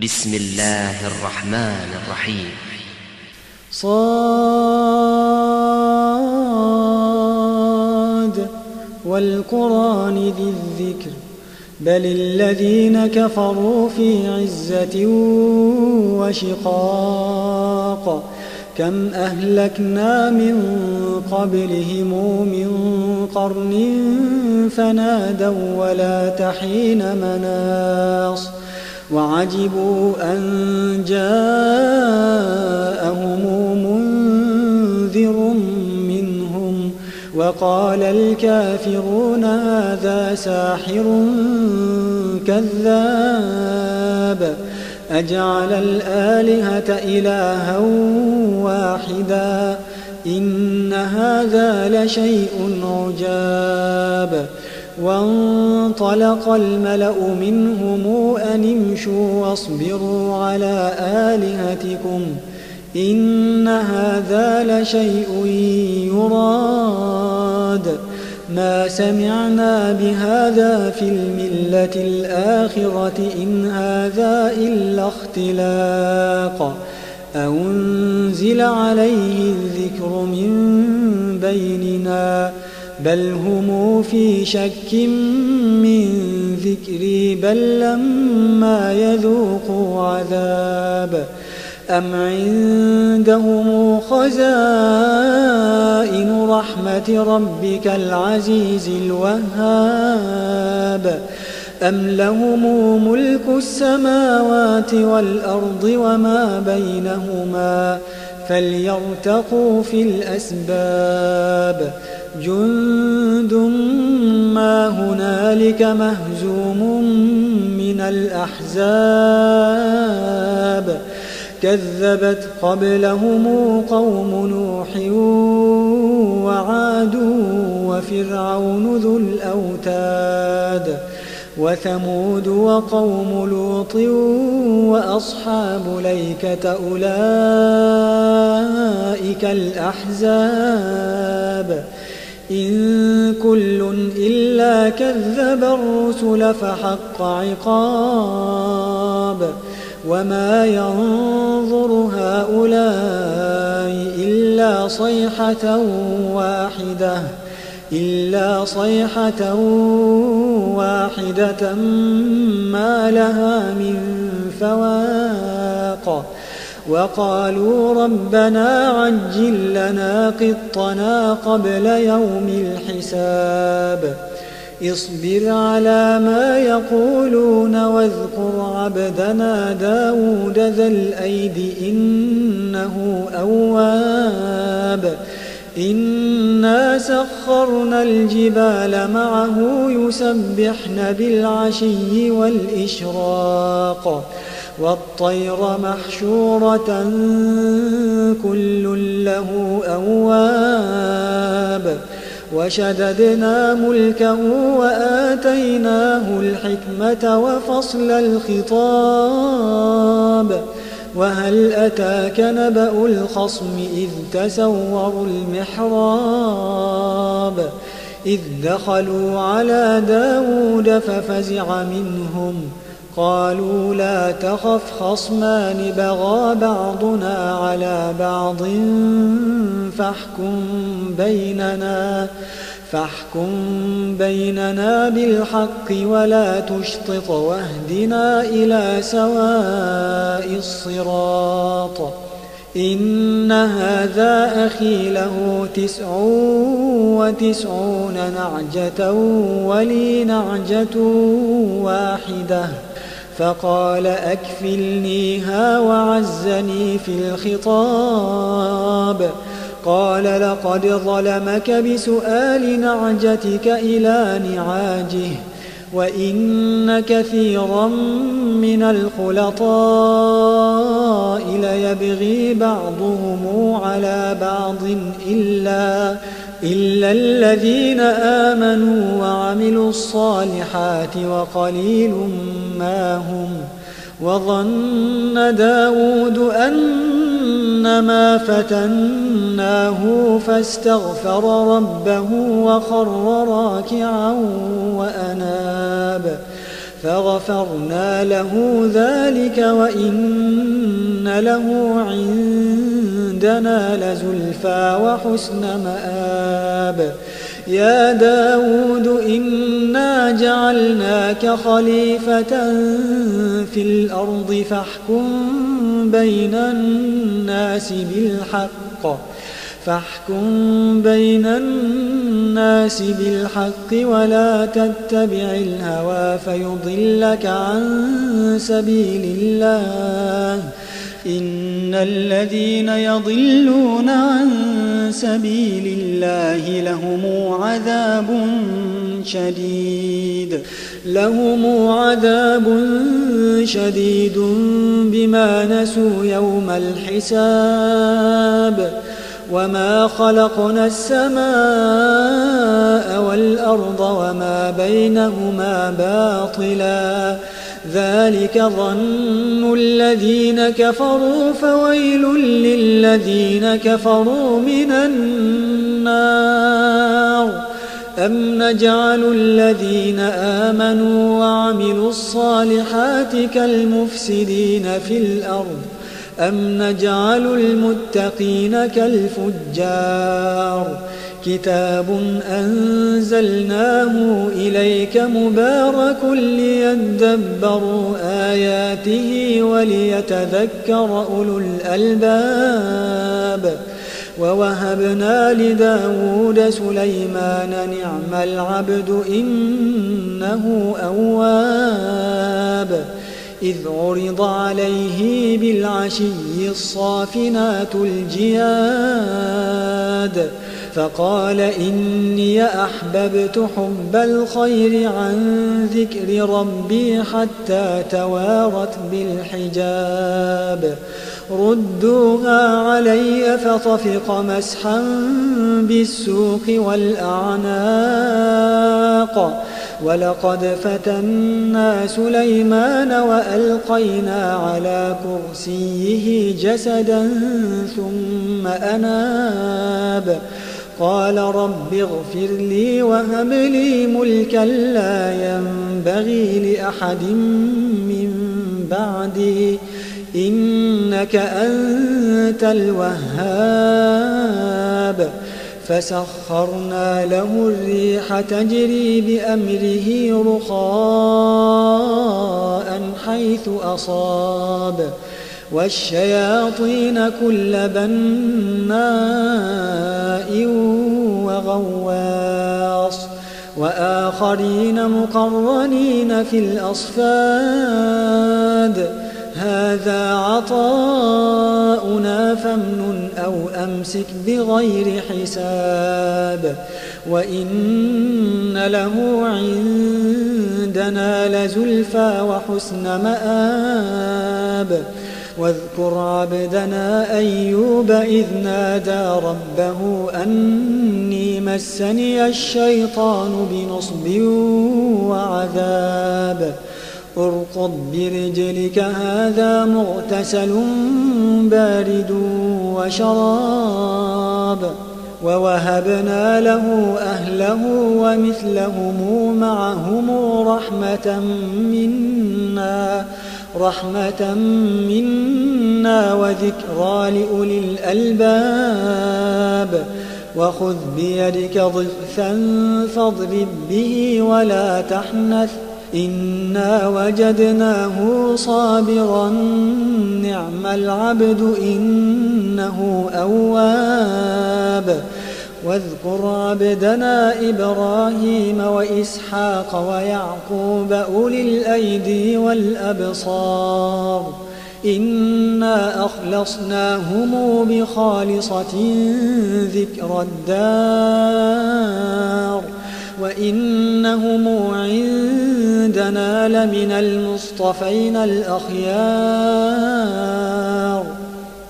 بسم الله الرحمن الرحيم. صاد والقرآن ذي الذكر بل الذين كفروا في عزة وشقاق كم أهلكنا من قبلهم من قرن فنادوا ولا تحين مناص وعجبوا أن جاءهم منذر منهم وقال الكافرون هذا ساحر كذاب أجعل الآلهة إلها واحدا إن هذا لشيء عجاب وانطلق الملأ منهم أن امشوا واصبروا على آلهتكم إن هذا لشيء يراد ما سمعنا بهذا في الملة الآخرة إن هذا إلا اختلاق أنزل عليه الذكر من بيننا بل هم في شك من ذكري بل لما يذوقوا عذاب أم عندهم خزائن رحمة ربك العزيز الوهاب أم لهم ملك السماوات والأرض وما بينهما فليرتقوا في الأسباب جند ما هنالك مهزوم من الأحزاب كذبت قبلهم قوم نوح وعاد وفرعون ذو الأوتاد وثمود وقوم لوط وأصحاب الأيكة أولئك الأحزاب إن كل إلا كذب الرسل فحق عقاب وما ينظر هؤلاء إلا صيحة واحدة ما لها من فواق وقالوا ربنا عجل لنا قطنا قبل يوم الحساب اصبر على ما يقولون واذكر عبدنا داود ذا الأيد إنه أواب إنا سخرنا الجبال معه يسبحن بالعشي والإشراق والطير محشورة كل له أواب وشددنا ملكه وآتيناه الحكمة وفصل الخطاب وهل أتاك نبأ الخصم إذ تسوروا المحراب إذ دخلوا على داود ففزع منهم قالوا لا تخف خصمان بغى بعضنا على بعض فاحكم بيننا بالحق ولا تشطط واهدنا إلى سواء الصراط إن هذا أخي له 99 نعجة ولي نعجة واحدة فقال أكفلنيها وعزني في الخطاب قال لقد ظلمك بسؤال نعجتك إلى نعاجه وإن كثيرا من الخلطاء ليبغي بعضهم على بعض إلا الذين آمنوا وعملوا الصالحات وقليل ما هم وظن داود أنما فتناه فاستغفر ربه وخر راكعا وأناب فغفرنا له ذلك وإن له عندنا لزلفى وحسن مآب. يا داود إنا جعلناك خليفة في الأرض فاحكم بين الناس بالحق ولا تتبع الهوى فيضلك عن سبيل الله. إن الذين يضلون عن سبيل الله لهم عذاب شديد بما نسوا يوم الحساب. وما خلقنا السماء والأرض وما بينهما باطلا ذلك ظن الذين كفروا فويل للذين كفروا من النار. أم نجعل الذين آمنوا وعملوا الصالحات كالمفسدين في الأرض أم نجعل المتقين كالفجار. كتاب أنزلناه إليك مبارك ليدبروا آياته وليتذكر أولو الألباب. ووهبنا لداود سليمان نعم العبد إنه أواب. إذ عرض عليه بالعشي الصافنات الجياد فقال إني أحببت حب الخير عن ذكر ربي حتى توارت بالحجاب. ردوها علي فطفق مسحا بالسوق والأعناق. ولقد فتنا سليمان وألقينا على كرسيه جسدا ثم أناب. قال رب اغفر لي وهب لي ملكا لا ينبغي لأحد من بعدي إنك أنت الوهاب. فسخرنا له الريح تجري بأمره رخاء حيث أصاب والشياطين كل بناء وغواص وآخرين مقرنين في الأصفاد. هذا عطاؤنا فامنن أو أمسك بغير حساب. وإن له عندنا لزلفى وحسن مآب. واذكر عبدنا أيوب إذ نادى ربه أني مسني الشيطان بنصب وعذاب. اركض برجلك هذا مغتسل بارد وشراب. ووهبنا له أهله ومثلهم معهم رحمة منا وذكرى لأولي الألباب. وخذ بيدك ضغثا فاضرب به ولا تحنث إنا وجدناه صابرا نعم العبد إنه أواب. واذكر عبدنا إبراهيم وإسحاق ويعقوب أولي الأيدي والأبصار إنا أخلصناهم بخالصة ذكر الدار وإنهم عندنا لمن المصطفين الأخيار.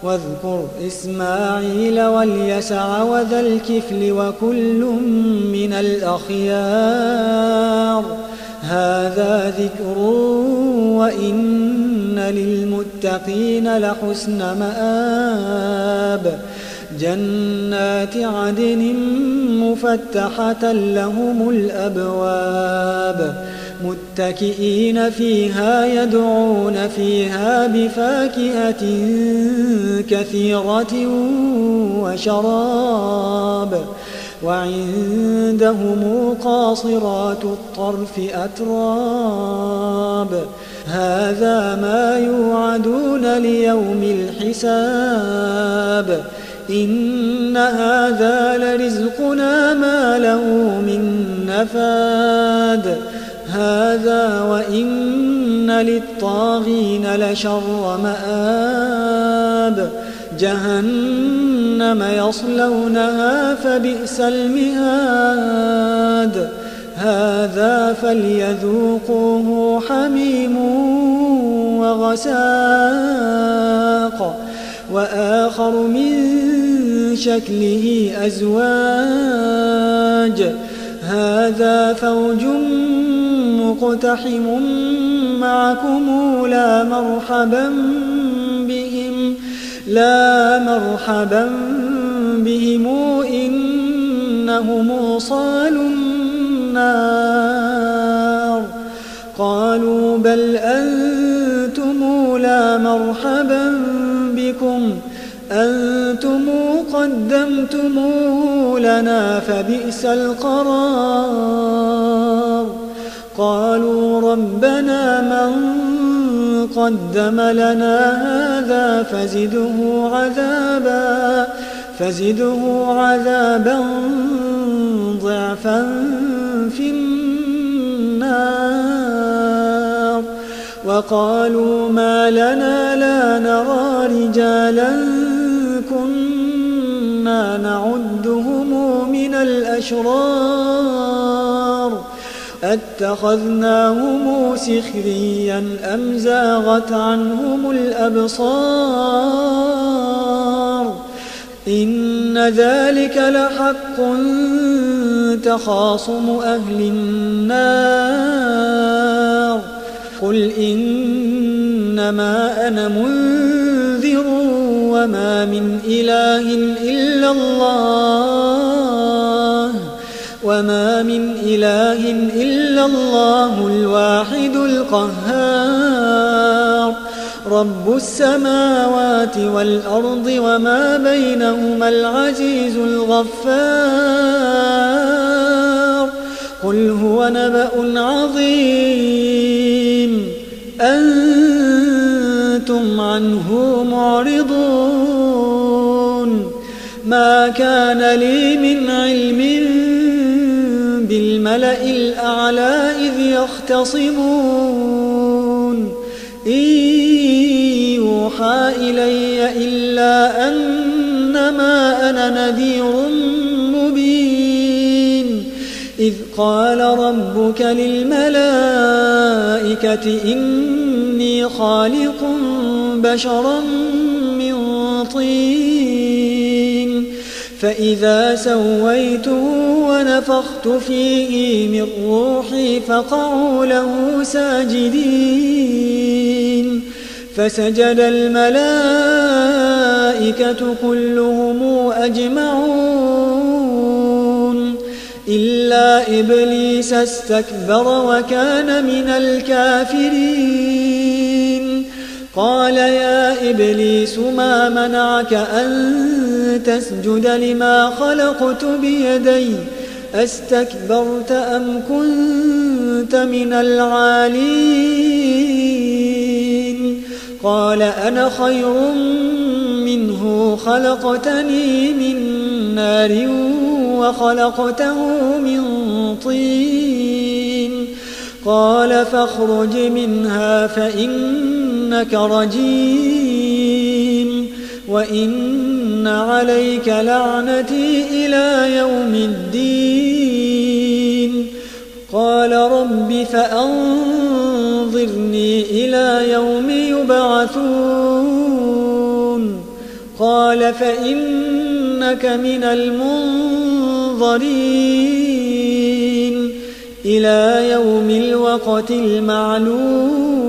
واذكر إسماعيل واليسع وذا الكفل وكل من الأخيار. هذا ذكر وإن للمتقين لحسن مآب. جنات عدن مفتحة لهم الأبواب متكئين فيها يدعون فيها بفاكهة كثيرة وشراب وعندهم قاصرات الطرف أتراب هذا ما يوعدون ليوم الحساب إن هذا لرزقنا ما له من نفاد هذا وإن للطاغين لشر مآب جهنم يصلونها فبئس المهاد هذا فليذوقوه حميم وغساق وآخر من شكله أزواج هذا فوج مقتحم معكم لا مرحبا بهم إنهم صالوا النار قالوا بل أنتم لا مرحبا بكم أنتم قدمتموه لنا فبئس القرار قالوا ربنا من قدم لنا هذا فزده عذابا ضعفا في النار وقالوا ما لنا لا نرى رجالا كنا نعدهم من الأشرار أتخذناهم سخريا أم زاغت عنهم الأبصار إن ذلك لحق تخاصم أهل النار قل إنما أنا منذر وما من إله إلا الله الواحد القهار رب السماوات والأرض وما بينهما العزيز الغفار قل هو نبأ عظيم أنتم عنه معرضون ما كان لي من علم بالملأ الأعلى إذ يختصمون إن يوحى إلي إلا أنما أنا نذير مبين إذ قال ربك للملائكة إني خالق بشرا من طين فإذا سويته ونفخت فيه من روحي فقعوا له ساجدين فسجد الملائكة كلهم أجمعون إلا إبليس استكبر وكان من الكافرين قال يا إبليس ما منعك أن تسجد لما خلقت بيدي أستكبرت أم كنت من العالين قال أنا خير منه خلقتني من نار وخلقته من طين قال فاخرج منها فإنك رجيم وإن عليك لعنتي إلى يوم الدين قال رب فأنظرني إلى يوم يبعثون قال فإنك من المنظرين إلى يوم الوقت المعلوم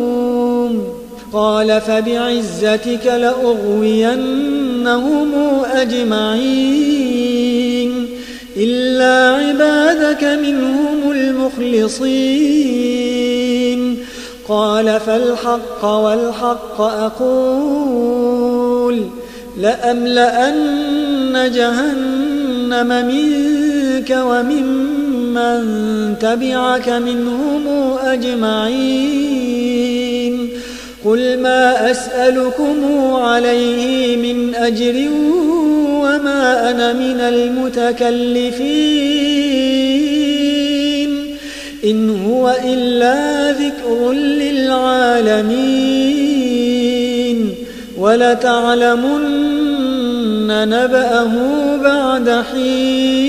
قال فبعزتك لأغوينهم أجمعين إلا عبادك منهم المخلصين قال فالحق والحق أقول لأملأن جهنم منك وممن تبعك منهم أجمعين قل ما أسألكم عليه من أجر وما أنا من المتكلفين إن هو إلا ذكر للعالمين ولتعلمن نبأه بعد حين